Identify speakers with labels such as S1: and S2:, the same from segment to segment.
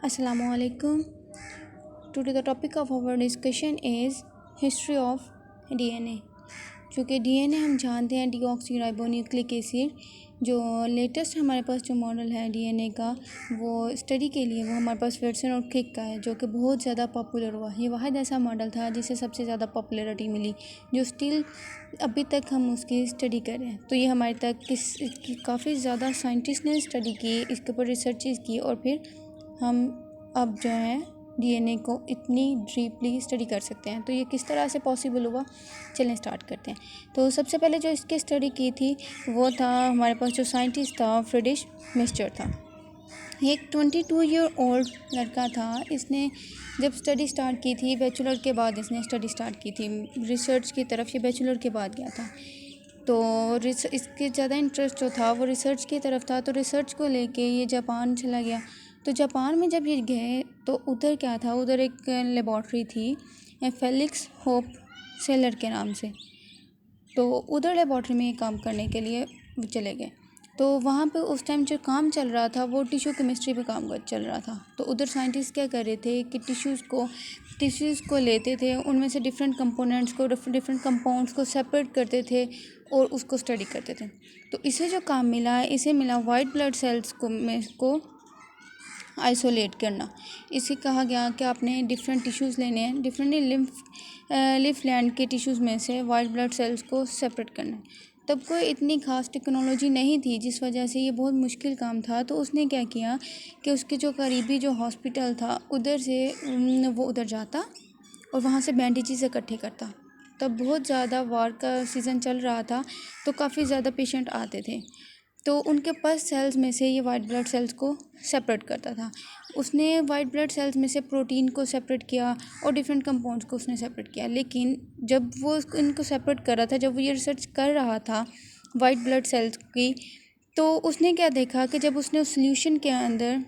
S1: Assalamualaikum. Today the topic of our discussion is history of DNA. चूँकि DNA हम जानते हैं डीऑक्सीराइबोन्यूक्लिक एसिड, जो लेटेस्ट हमारे पास जो मॉडल है DNA का वो स्टडी के लिए वो हमारे पास विल्सन और क्रिक का है, जो कि बहुत ज़्यादा पॉपुलर हुआ। ये वाहिद ऐसा मॉडल था जिसे सबसे ज़्यादा पॉपुलैरिटी मिली, जो स्टिल अभी तक हम उसकी स्टडी कर रहे हैं। तो ये हमारे तक काफ़ी ज़्यादा साइंटिस्ट ने स्टडी की, इसके ऊपर रिसर्चेस की, और फिर हम अब जो है DNA को इतनी डीपली स्टडी कर सकते हैं। तो ये किस तरह से पॉसिबल हुआ, चलें स्टार्ट करते हैं। तो सबसे पहले जो इसकी स्टडी की थी वो था हमारे पास जो साइंटिस्ट था फ्रीडरिश मिस्चर था। एक 22 ईयर ओल्ड लड़का था। इसने जब स्टडी स्टार्ट की थी बैचलर के बाद, इसने स्टडी स्टार्ट की थी रिसर्च की तरफ। ये बैचलर के बाद गया था, तो इसके ज़्यादा इंटरेस्ट जो था वो रिसर्च की तरफ था। तो रिसर्च को लेके ये जापान चला गया। तो जापान में जब ये गए तो उधर क्या था, उधर एक लेबॉर्ट्री थी फेलिक्स होप सेलर के नाम से। तो उधर लेबॉर्ट्री में काम करने के लिए चले गए। तो वहाँ पे उस टाइम जो काम चल रहा था वो टिश्यू केमिस्ट्री पे काम चल रहा था। तो उधर साइंटिस्ट क्या कर रहे थे कि टिश्यूज़ को लेते थे, उनमें से डिफरेंट कंपोनेंट्स को डिफरेंट कंपाउंड्स को सेपरेट करते थे और उसको स्टडी करते थे। तो इसे जो काम मिला, इसे मिला वाइट ब्लड सेल्स को आइसोलेट करना। इसे कहा गया कि आपने डिफरेंट टिश्यूज़ लेने हैं, डिफरेंटली लिम्फ लैंड के टिश्यूज़ में से वाइट ब्लड सेल्स को सेपरेट करना है। तब कोई इतनी खास टेक्नोलॉजी नहीं थी, जिस वजह से ये बहुत मुश्किल काम था। तो उसने क्या किया कि उसके जो करीबी जो हॉस्पिटल था उधर से वो उधर जाता और वहाँ से बैंडेजेस इकट्ठे करता। तब बहुत ज़्यादा वार का सीज़न चल रहा था, तो काफ़ी ज़्यादा पेशेंट आते थे। तो उनके पस सेल्स में से ये वाइट ब्लड सेल्स को सेपरेट करता था। उसने वाइट ब्लड सेल्स में से प्रोटीन को सेपरेट किया और डिफरेंट कंपाउंड्स को उसने सेपरेट किया। लेकिन जब वो इनको सेपरेट कर रहा था, जब वो ये रिसर्च कर रहा था वाइट ब्लड सेल्स की, तो उसने क्या देखा कि जब उसने उस सोल्यूशन के अंदर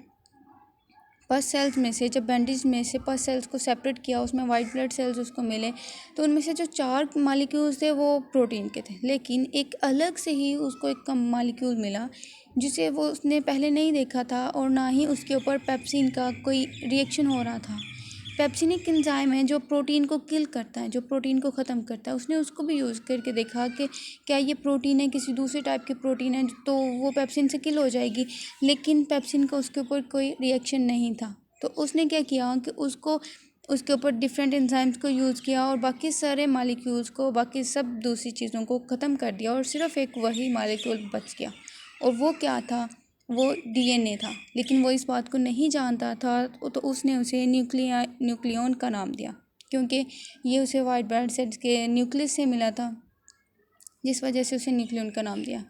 S1: पस सेल्स में से, जब बैंडेज में से पस सेल्स को सेपरेट किया, उसमें वाइट ब्लड सेल्स उसको मिले, तो उनमें से जो 4 मालिक्यूल्स थे वो प्रोटीन के थे। लेकिन एक अलग से ही उसको एक कम मालिक्यूल मिला जिसे वो उसने पहले नहीं देखा था, और ना ही उसके ऊपर पेप्सिन का कोई रिएक्शन हो रहा था। पेप्सिन एक एंजाइम है जो प्रोटीन को किल करता है, जो प्रोटीन को ख़त्म करता है। उसने उसको भी यूज़ करके देखा कि क्या ये प्रोटीन है, किसी दूसरे टाइप की प्रोटीन है, तो वो पेप्सिन से किल हो जाएगी। लेकिन पेप्सिन का उसके ऊपर कोई रिएक्शन नहीं था। तो उसने क्या किया कि उसके ऊपर डिफरेंट एंजाइम्स को यूज़ किया और बाकी सारे मालिक्यूल्स को, बाकी सब दूसरी चीज़ों को ख़त्म कर दिया, और सिर्फ एक वही मालिक्यूल बच गया। और वो क्या था, वो DNA था। लेकिन वो इस बात को नहीं जानता था, तो उसने उसे न्यूक्लियन का नाम दिया, क्योंकि ये उसे वाइट ब्लड सेल्स के न्यूक्लियस से मिला था, जिस वजह से उसे न्यूक्लियन का नाम दिया।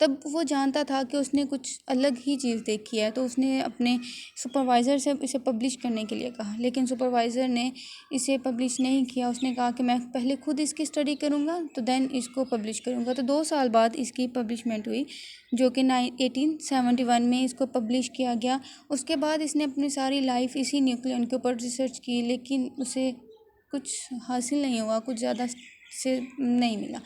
S1: तब वो जानता था कि उसने कुछ अलग ही चीज़ देखी है। तो उसने अपने सुपरवाइज़र से इसे पब्लिश करने के लिए कहा, लेकिन सुपरवाइज़र ने इसे पब्लिश नहीं किया। उसने कहा कि मैं पहले खुद इसकी स्टडी करूँगा तो देन इसको पब्लिश करूँगा। तो 2 साल बाद इसकी पब्लिशमेंट हुई, जो कि 1871 में इसको पब्लिश किया गया। उसके बाद इसने अपनी सारी लाइफ इसी न्यूक्लियन के ऊपर रिसर्च की, लेकिन उसे कुछ हासिल नहीं हुआ, कुछ ज़्यादा से नहीं मिला,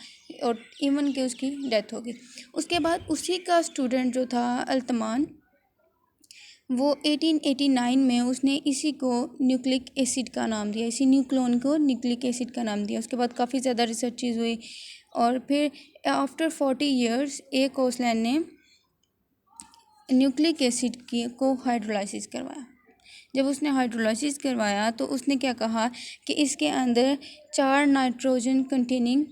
S1: और इवन कि उसकी डेथ हो गई। उसके बाद उसी का स्टूडेंट जो था अल्तमान, वो 1889 में उसने इसी को न्यूक्लिक एसिड का नाम दिया, इसी न्यूक्लियन को न्यूक्लिक एसिड का नाम दिया। उसके बाद काफ़ी ज़्यादा रिसर्चेज हुई, और फिर आफ्टर 40 ईयर्स ए कोसलैंड ने न्यूक्लिक एसिड को हाइड्रोलाइसिस करवाया। जब उसने हाइड्रोलाइसिस करवाया तो उसने क्या कहा कि इसके अंदर 4 नाइट्रोजन कंटेनिंग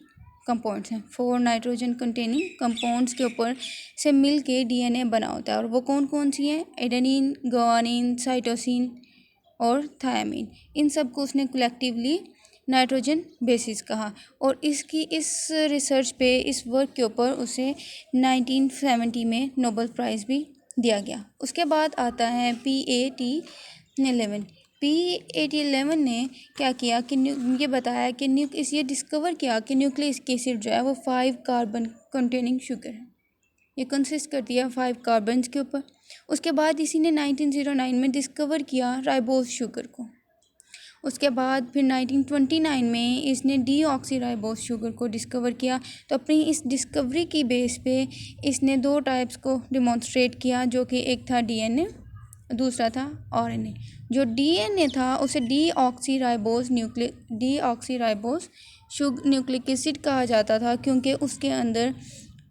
S1: कंपाउंड्स हैं। 4 नाइट्रोजन कंटेनिंग कंपाउंड्स के ऊपर से मिल के DNA बना होता है, और वो कौन कौन सी हैं, एडेनिन, गुआनिन, साइटोसिन और थायमिन। इन सब को उसने कलेक्टिवली नाइट्रोजन बेसिस कहा। और इसकी इस रिसर्च पे, इस वर्क के ऊपर उसे 1970 में नोबेल प्राइज़ भी दिया गया। उसके बाद आता है P8011 ने क्या किया कि ये बताया कि ये डिस्कवर किया कि न्यूक्लिक एसिड जो है वो 5 कार्बन कंटेनिंग शुगर है। ये कंसिस्ट करती है 5 कार्बन्स के ऊपर। उसके बाद इसी ने 1909 में डिस्कवर किया राइबोज शुगर को। उसके बाद फिर 1929 में इसने डीऑक्सीराइबोज शुगर को डिस्कवर किया। तो अपनी इस डिस्कवरी की बेस पे इसने 2 टाइप्स को डिमॉन्स्ट्रेट किया, जो कि एक था DNA दूसरा था आरएनए। जो डीएनए था उसे डीऑक्सीराइबोस न्यूक्लिक एसिड कहा जाता था, क्योंकि उसके अंदर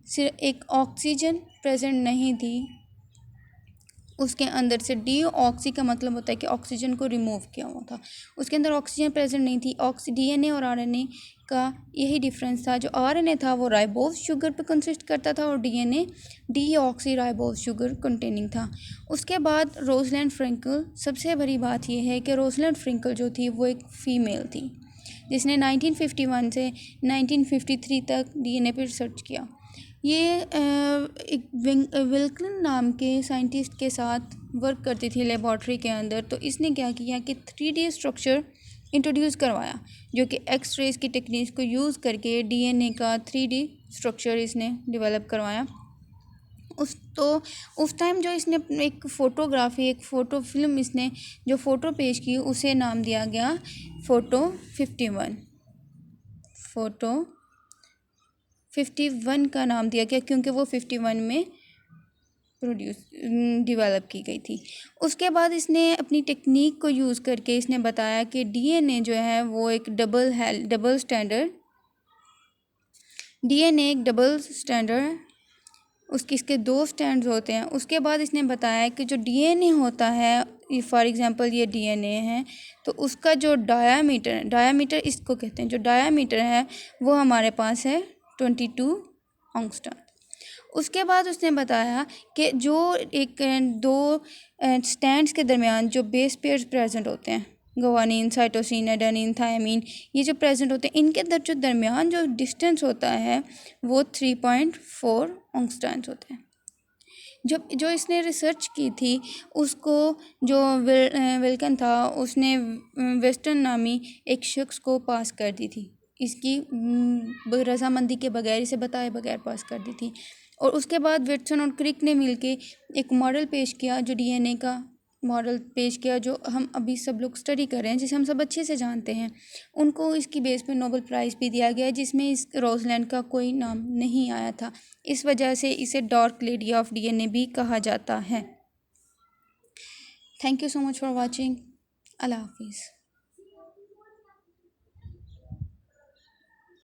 S1: सिर्फ एक ऑक्सीजन प्रेजेंट नहीं थी। उसके अंदर से डीऑक्सी का मतलब होता है कि ऑक्सीजन को रिमूव किया हुआ था, उसके अंदर ऑक्सीजन प्रेजेंट नहीं थी। डीएनए और आरएनए का यही डिफरेंस था। जो आरएनए था वो राइबोस शुगर पे कंसिस्ट करता था और DNA deoxy ribose sugar containing था। उसके बाद रोजलैंड फ्रिंकल, सबसे बड़ी बात यह है कि रोजलैंड फ्रिंकल जो थी वो एक फ़ीमेल थी, जिसने 1951 से 1953 तक डीएनए पर रिसर्च किया। ये एक विल्कन नाम के साइंटिस्ट के साथ वर्क करती थी लेबॉर्ट्री के अंदर। तो इसने क्या किया कि 3D स्ट्रक्चर इंट्रोड्यूस करवाया, जो कि एक्स-रेज की टेक्निक को यूज़ करके डीएनए का 3D स्ट्रक्चर इसने डेवलप करवाया। उस टाइम जो इसने एक फ़ोटो फिल्म इसने जो फ़ोटो पेश की उसे नाम दिया गया फ़ोटो 51 का नाम दिया गया, क्योंकि वो 51 में डेवलप की गई थी। उसके बाद इसने अपनी टेक्निक को यूज़ करके इसने बताया कि डीएनए जो है वो एक डबल स्टैंडर्ड है। इसके 2 स्टैंड्स होते हैं। उसके बाद इसने बताया कि जो डीएनए होता है, फॉर एग्जांपल ये डीएनए है, तो उसका जो डायामीटर इसको कहते हैं, जो डायामीटर है वो हमारे पास है 22 एंगस्ट्रॉम। उसके बाद उसने बताया कि जो एक 2 स्टैंड्स के दरमियान जो बेस पेयर्स प्रेजेंट होते हैं, ग्वानिन, साइटोसिन, एडेनिन, थायमिन, ये जो प्रेजेंट होते हैं, इनके दरमियान जो डिस्टेंस होता है वो 3.4 एंगस्ट्रॉम होते हैं। जो इसने रिसर्च की थी उसको जो विल्कन था उसने वेस्टर्न नामी एक शख्स को पास कर दी थी, इसकी रजामंदी के बगैर, इसे बताए बगैर पास कर दी थी। और उसके बाद वेटसन और क्रिक ने मिलके एक मॉडल पेश किया, जो डीएनए का मॉडल पेश किया, जो हम अभी सब लोग स्टडी कर रहे हैं, जिसे हम सब अच्छे से जानते हैं। उनको इसकी बेस पे नोबेल प्राइज़ भी दिया गया, जिसमें इस रोजलैंड का कोई नाम नहीं आया था। इस वजह से इसे डार्क लेडी ऑफ डीएनए भी कहा जाता है। Thank you so much for watching. अल्लाह हाफिज़।